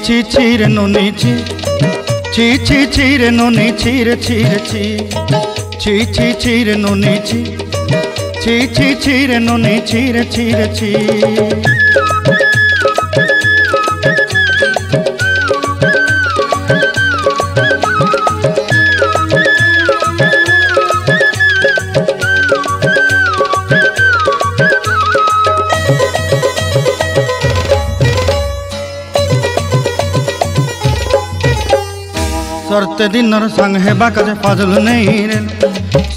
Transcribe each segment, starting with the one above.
ची ची रे नोनी ची ची रे नोनी ची रे ची रे ची रे नोनी ची रे नोनी ची रे ची। सरते दिनर संग हेबा काजे फाजल नहीं रेल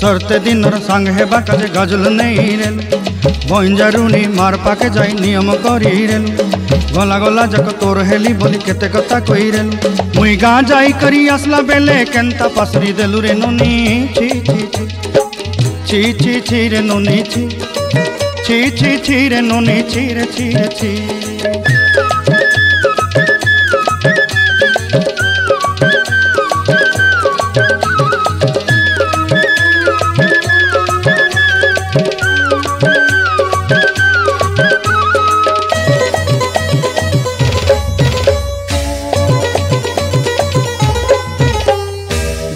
सरते दिनर संग हेबा काजे गजल नहीं रेल बंजारुनी मार पाके जाई नियम करी रेल गला गला जक तोर हेली बोली केते कथा कही रेल मुई गाँ जाई करी आसला बेले केंता पासरी देलु रे नोनी ची रे नोनी ची रे नोनी ची रे।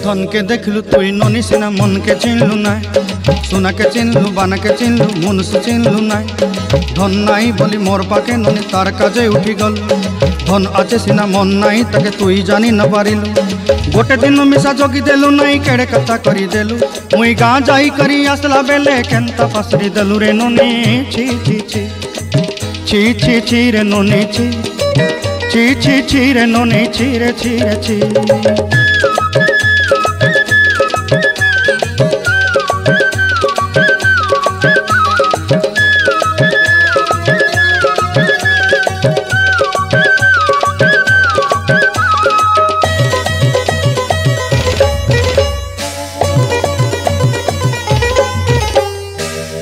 धन के देखलु तुई नोनी सिना मन के चिन्हलु नाय सोना के चिन्हलु बाना के चिन्हलु मनुष्य चिन्हलु नाय धन नाई बोली मोर पाके नोनी तार काजे उठी गल धन आचे सिना मन नाई ताके तुई जानी न पारिलु गोटे दिन मिसा जोगी देलु नाई केड़े कथा करी देलु मुई गाँ जाई करी आसला बेले केंता पासरी देलु रे नोनी ची रे नोनी ची रे नोनी ची रे।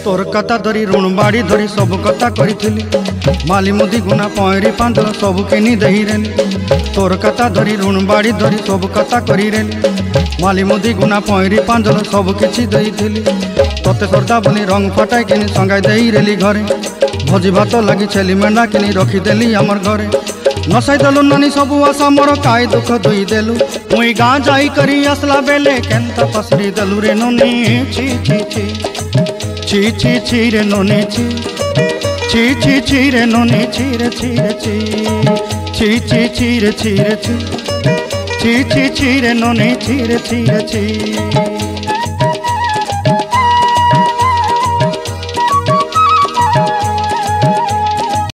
तोर कथा धरी ऋण बाड़ी धरी सब कथा करी माली मुदी गुना पहरी पांदल सब किनी दही रेली तोर कथा धरी ऋण बाड़ी धरी सब कथा करी रेली माली मुदी गुना पहरी पांदल सब किछि दही थिली तोते सरदा बोली रंग फटाई किनी संगाई दही रेली घरे भोजी भात लगी छेली मेंढा किनी रखीदेली आमर घरे नसाई देलु नानी सबू आशा मोर काई दुख दुई देलु मुई गाँ जाई करी आसला बेले केंता पसरी देलु रे नोनी ची रे नोनी ची रे नोनी ची रे ची रे नोनी ची रे।